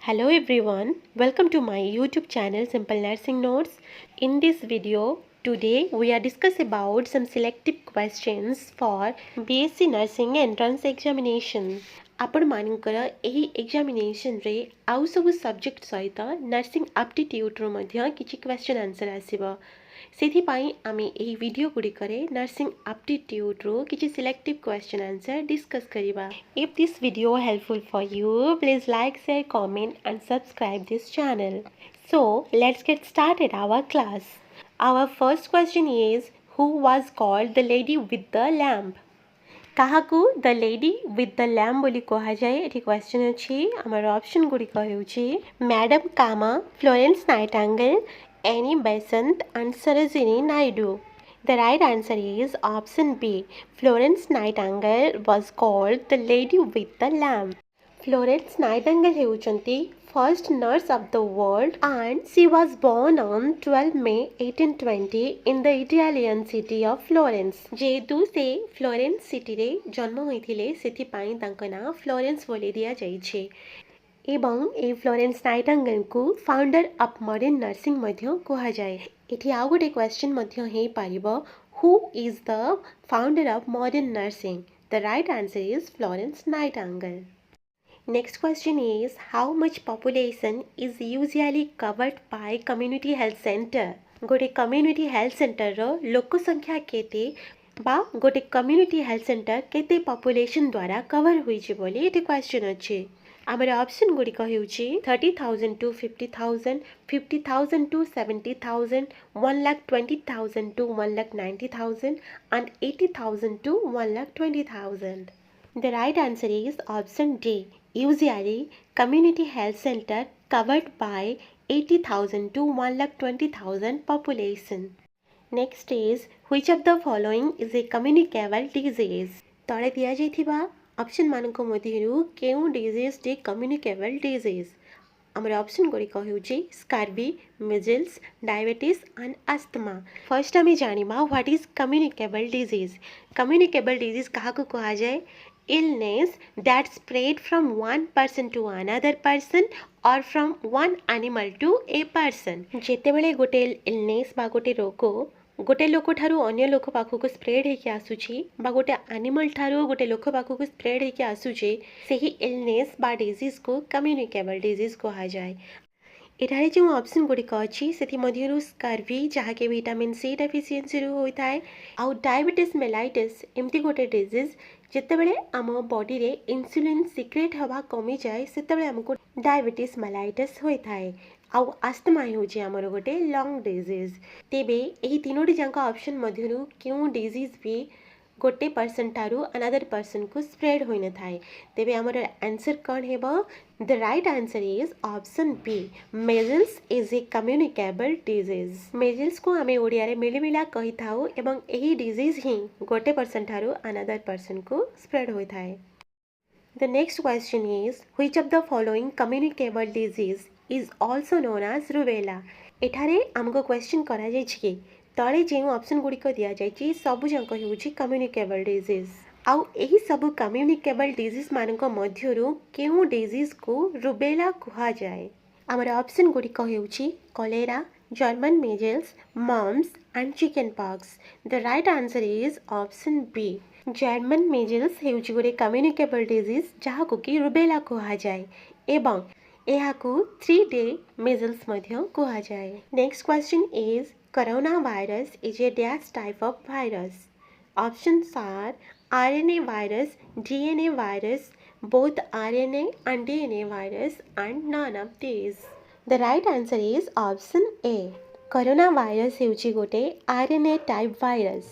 Hello everyone, welcome to my YouTube channel Simple Nursing Notes. In this video, today we are discussing about some selective questions for BSc Nursing entrance examination. आपण मानकर एही examination रे आउ सब subject सहित nursing aptitude रो मध्य किछि question answer आसीबो सेथिपाई आमे एही वीडियो गुडिकरे नर्सिंग एप्टीट्यूड रो किछि सिलेक्टिव क्वेश्चन आंसर डिस्कस करिबा. If this video helpful for you, please like, share, comment and subscribe this channel. So, let's get started our class. Our first question is, who was called the lady with the lamp? କାହାକୁ the lady with the lamp ବୋଲି କୁହାଯାଏ? ଏଠି question ଅଛି. ଆମର option ଗୁଡ଼ିକ ହେଉଛି madam Cama, Florence Nightingale, Annie Besant and Sarojini Naidu. The right answer is option B. Florence Nightingale was called the lady with the lamp. Florence Nightingale ହେଉଛନ୍ତି first nurse of the world and she was born on 12 May 1820 in the Italian city of Florence. जेहेतु से Florence city रे जन्म होइथिले सेथिपाई तांको ना Florence बोली दिया जाइछे एवं ए फ्लोरेंस नाइटिंगेल को फाउंडर ऑफ मॉडर्न नर्सिंग मध्य कुहा जाए. एठी आउ गोटे क्वेश्चन मध्य हे पारिबो, who is the founder of modern nursing? The right answer is Florence Nightingale. Next question is, how much population is usually covered by community health center? गोटे community health center रो लोक संख्या केते बा गोटे community health center केते population द्वारा cover हुई जे बोली एटे क्वेश्चन अछि. आमर option Gudi हेउछि 30,000 to 50,000, 50,000 to 70,000, 1,20,000 to 1,90,000 and 80,000 to 1,20,000. The right answer is option D. Usually, community health center covered by 80,000 to 1,20,000 population. Next is, which of the following is a communicable disease? तले दिया जाइथिबा option मानको मध्यरु केउ disease टी communicable disease. आमर option गुड़िक होउछि scurvy, measles, diabetes and asthma. First आम जानिबा what is communicable disease. Communicable disease काहाकु कहा जाए? Illness that spread from one person to another person or from one animal to a person. जेतेबेले गोटे illness बा गोटे रोग गोटे लोक ठारू अन्य लोक पाखक स्प्रेड होके आसुची बा गोटे एनिमल ठारू गोटे लोक पाखक स्प्रेड होके आसुची सेही इलनेस बा डिजीज को कम्युनिकेबल डिजीज कहा जाए. एठारे जो ऑप्शन गुड़िक अच्छी से स्कार्वी जहाँकि विटामिन सी डेफिशिएंसी होता है आउ डायबिटीज मेलाइटिस एमती गोटे डिजीज जितेबले आम बॉडी रे इंसुलिन सिक्रेट हवा कमी जाए से आमको डायबिटीज मेलाइटिस होता है आउ आस्थमा होची आमर गोटे लंग डिजीज. तेबे एही तीनोटी जांक ऑप्शन मध्यरु क्यों डिजीज भी गोटे पर्सन ठारू अनदर पर्सन को स्प्रेड होई न थाए. तेबे हमर आंसर कौन हेबो? The right answer is option B. Measles is a communicable disease. Measles को आमे ओडिया रे मिलिमिला कहि थाउ एवं एही डिजीज ही गोटे पर्सन ठारू अनदर पर्सन को स्प्रेड होई थाए. The next question is, which of the following communicable disease is also known as rubella? एठारे हमको क्वेश्चन करा जाय छी तले जो ऑप्शन गुड़िक दि जाए सबू जाक होउछि कम्युनिकेबल डिजीज. आउ एही सबू कम्युनिकेबल डिजीज मानक मध्यरु केउ डिजीज को रुबेला कहा जाए? आमर ऑप्शन गुड़िक होउछि cholera, German measles, mumps and chicken pox. The right answer is option B. German measles हेउछि गोटे कम्युनिकेबल डिजीज जहाको कि रुबेला कहा जाए एवं एहाकू 3 डे मेजल्स मध्य कहा जाए. Next question is, coronavirus is a dash type of virus. Options are RNA virus, DNA virus, both RNA and DNA virus, and none of these. The right answer is option A. Coronavirus हेउछि गोटे RNA type virus.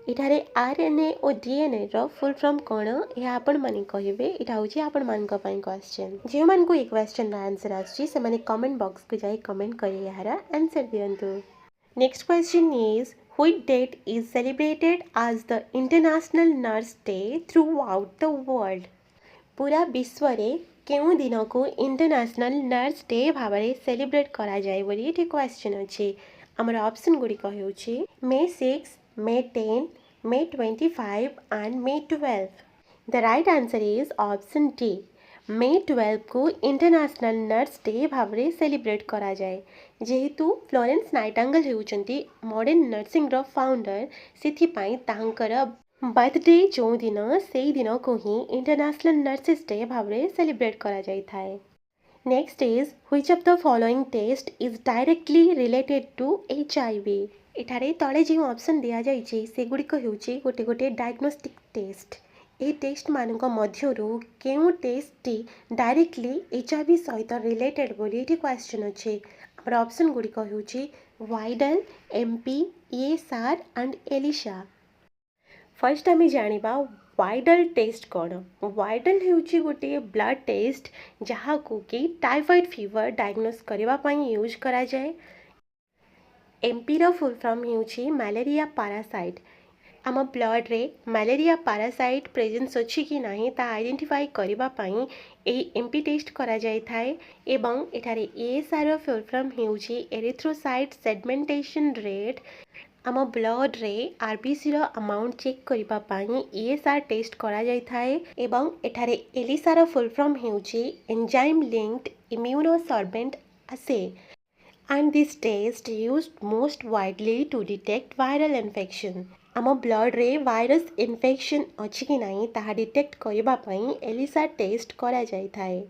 इठारे RNA और DNA रो full form कोन या आपण माने कहिबे. इठा होछि आपण मानक पई क्वेश्चन. जे मान को एक क्वेश्चन रा आंसर आछि से माने कमेंट बॉक्स को जाई कमेंट करी यार answer दियंतु. Next question is, which date is celebrated as the International Nurse Day throughout the world? पूरा विश्व रे केउ दिन को इंटरनेशनल नर्स डे भाव में सेलिब्रेट करा जाए बोली ये क्वेश्चन अच्छे. आमर ऑप्शन गुड़िक होउछि May 6, May 10, May 25 and May 12. The right answer is option D. मे 12 को इंटरनेशनल नर्स डे भाव में सेलिब्रेट करा जाए जेहेतु फ्लोरेंस नाइटिंगेल होउचंती मॉडर्न नर्सिंग रो फाउंडर सेथिपाई तांकर बर्थडे जो दिन से दिन को ही इंटरनेशनल नर्सेस डे भाव में सेलिब्रेट करा जाय थाए। Next is which of the following test is directly related to HIV। एठारे तले जो ऑप्शन दिया जाइछि सेगुड़िक हेउछि गोटे गोटे डायग्नोस्टिक टेस्ट। ए टेस्ट मानक मध्यरु केउ टेस्टटी डायरेक्टली HIV सहित रिलेटेड बोली एठी क्वेश्चन अछि। हमर ऑप्शन गुड़िक हेउछि Widal, MP, ESR and ELISA. First आम जानिबा वाइडल टेस्ट कौन। वाइडल हेउछि गोटे ब्लड टेस्ट जहाँ को कि टाइफॉइड फीवर डायग्नोस करबा पई यूज करा जाए। एमपी रो फुल फॉर्म हेउछि मलेरिया पैरासाइट। आम ब्लड रे मलेरिया पैरासाइट प्रेजेंस अछि कि नाही ता आइडेंटिफाई करबा पई ए एमपी टेस्ट करा जाय थाए एवं एठारे एएसआर रो फुल फॉर्म हेउछि एरिथ्रोसाइट सेगमेंटेशन रेट। आम ब्लड रे आरबीसी रो अमाउंट चेक करबा पई ईएसआर टेस्ट करा जाय थाए एवं एठारे एलिसा रो फुल फॉर्म हेउछि enzyme linked immunosorbent assay and this test used most widely to detect viral infection। आम ब्लड रे वायरस इन्फेक्शन अछि कि नाही ताहा डिटेक्ट करबा पई एलिसा टेस्ट करा जाय थाए।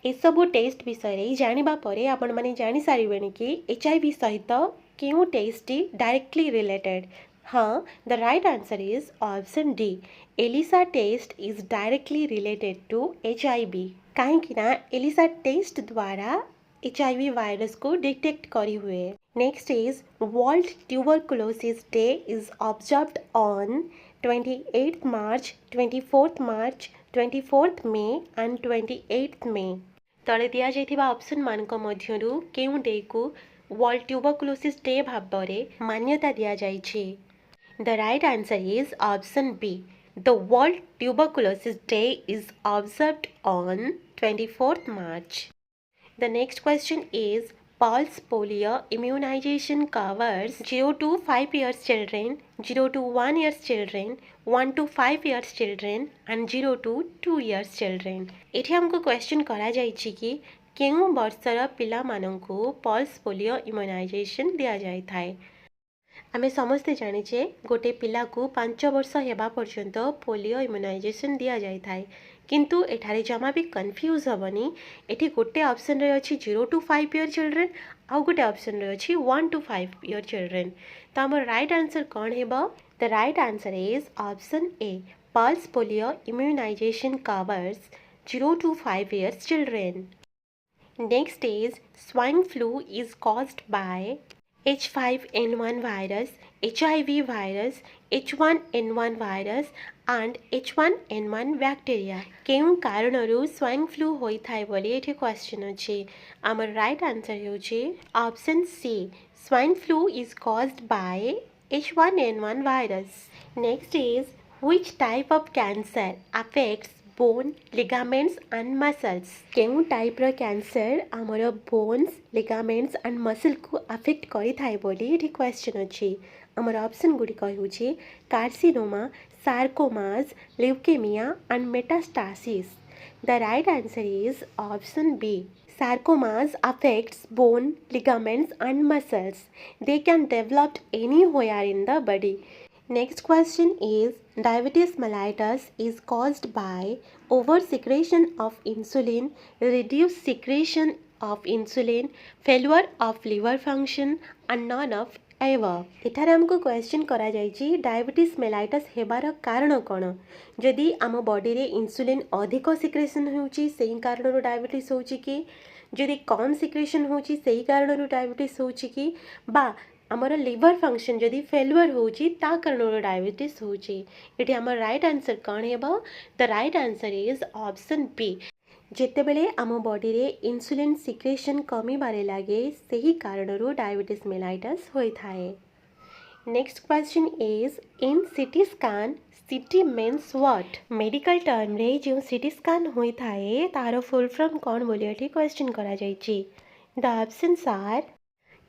एसबु टेस्ट विषय रे जानिबा परे आपण माने जानि सारिबेनी कि HIV सहित क्यों टेस्ट डायरेक्टली रिलेटेड। हाँ, the right answer is option D. ELISA test is directly related to HIV कहीं एलिसा टेस्ट द्वारा HIV वायरस को डिटेक्ट करी हुए। Next is world tuberculosis day is observed on 28 March, 24 March, 24 May and 28 May. तले दिया जाइथिबा option मानक मध्यरु केउ डे को वर्ल्ड ट्यूबरकुलोसिस डे भाव में मान्यता दिया जाइछि। The right answer is option B. The world tuberculosis day is observed on 24 March. The next question is pulse polio immunization covers 0 to 5 years children, 0 to 1 years children, 1 to 5 years children and 0 to 2 years children। एठी हमको question करा जाइछि कि केउ वर्षर पिला माननकु pulse polio immunisation दिया जाय थाए। आमे समस्ते जानिछे गोटे पिला को 5 वर्ष हेबा पर्यंत पोलियो इम्यूनाइजेशन दिया जाय थाए किंतु एठारे जमा भी कन्फ्यूज हबनी। एठी गोटे ऑप्शन रे अछि 0 to 5 ईयर चिल्ड्रेन आउ गोटे ऑप्शन रे अछि 1 to 5 ईयर चिल्ड्रेन। तो हमर राइट आंसर कोन हेबो? The right answer is option A. Pulse polio immunization covers 0 to 5 years children। Next is swine flu is caused by H5N1 virus, HIV virus, H1N1 virus and H1N1 bacteria। केउ कारणरू swine flu होई थाए बोली एठी question अछि। आमर right answer हेउछि option C. Swine flu is caused by H1N1 virus। Next is which type of cancer affects bone, ligaments and muscles. केउ type रो कैंसर आमर बोन्स, लिगामेंट्स एंड मसल को अफेक्ट करि थाए बोली एठी क्वेश्चन अछि। आमर ऑप्शन गुड़िक हेउछि carcinoma, sarcomas, leukaemia and metastasis. The right answer is option B. Sarcomas affects bone, ligaments and muscles. They can develop anywhere in the body। Next question is diabetes mellitus is caused by oversecretion of insulin, reduced secretion of insulin, failure of liver function and none of एवं। एठारे हमको question करा जाइछि diabetes mellitus हेबार कारण कोन। जदि आम body रे insulin अधिक सिक्रेशन होउछि सेही कारणरो डायबिटीज होउछि कि, जदि कम सिक्रेशन होउछि सेही कारणरो डायबिटीज होउछि कि, बा आमर लिवर फंक्शन जदि फेलुअर होउछि ता कारणरो डायबिटीज होउछि। एठी हमर राइट आंसर कोन हेबो? The right answer is option B. जेतेबेले आम बॉडी रे इंसुलिन सिक्रेशन कमी बारे लागे सेही कारणरो डायबिटीज मेलाइटस होई थाए। Next question is in CT scan सीटी मीन्स व्हाट। मेडिकल टर्म रे जो सीटी स्कैन होई थाए तार फुल फॉर्म कोन बोली एठी क्वेश्चन करा जाइछि। The options are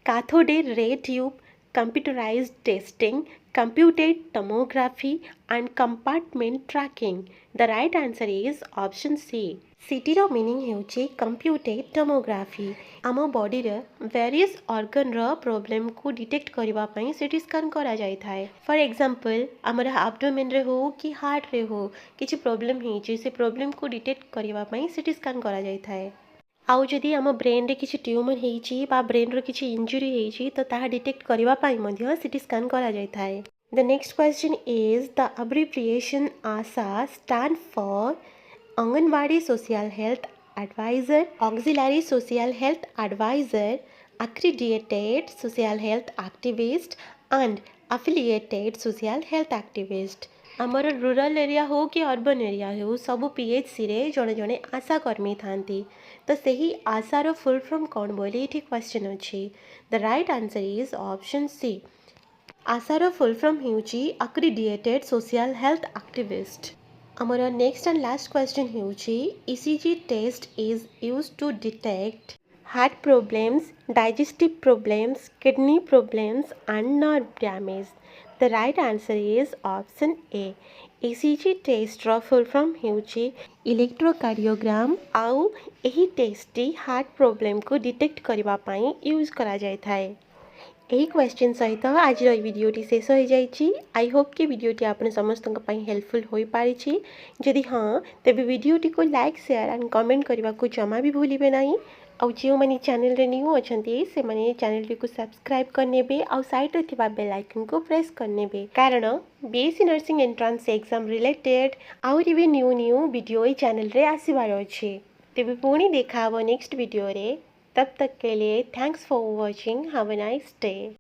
cathode ray tube, computerized testing, computed tomography and compartment tracking। The right answer is option C। सीटी रो मीनिंग हेउची कंप्यूटेड टोमोग्राफी आम बॉडी रे वेरियस ऑर्गन रो प्रॉब्लम को डिटेक्ट करबा पई सीटी स्कैन करा जाय थाए फॉर एग्जांपल हमरा एब्डोमेन रे हो कि हार्ट रे हो किछि प्रॉब्लम हेची से प्रॉब्लम को डिटेक्ट करबा पई सीटी स्कैन करा जाय थाए आउ जदि आम ब्रेन रे किछि ट्यूमर हेची बा ब्रेन रो किछि इंजुरी हेची तो ताहा डिटेक्ट करबा पई मध्य सीटी स्कैन करा जाय थाए The next question is the abbreviation ASA stand for Anganwadi Social Health Advisor, Auxiliary Social Health Advisor, Accredited Social Health Activist and Affiliated Social Health Activist. आमर रूरल एरिया हो कि urban area हो सब PHC रे जड़े जड़े आशा कर्मी थांती तो सही आशार फुल फॉर्म कौन बोली ये क्वेश्चन अच्छी the right answer is option C आशार फुल फॉर्म हेउची अक्रिडिएटेड सोशल हेल्थ एक्टिविस्ट आमर नेक्स्ट एंड लास्ट क्वेश्चन हेउची ECG test is used to detect heart problems digestive problems kidney problems and nerve damage the right answer is option A ECG test रो full form हेउची electrocardiogram आउ एही टेस्ट heart problem को detect करबा पई use करा जाय थाए यही क्वेश्चन सहित आज भिडियोटी शेष हो जाइए आई होप कि भिडियोटी आप समस्त हेल्पफुल हो पारी जदि हाँ तेज भिडियोटी को लाइक शेयर एंड कमेंट करने को जमा भी भूलिए ना आउ जो मैंने चैनल रे न्यू अच्छा से चैनल को सब्सक्राइब करने आउ साइड रे थिबा बेल आइकन को प्रेस करने कारण BSc nursing entrance exam related आउरी भी न्यू न्यू वीडियो ये चैनल रे आसबार अच्छे तेज पुणी देखा नेक्स्ट वीडियो रे तब तक के लिए thanks for watching have a nice day.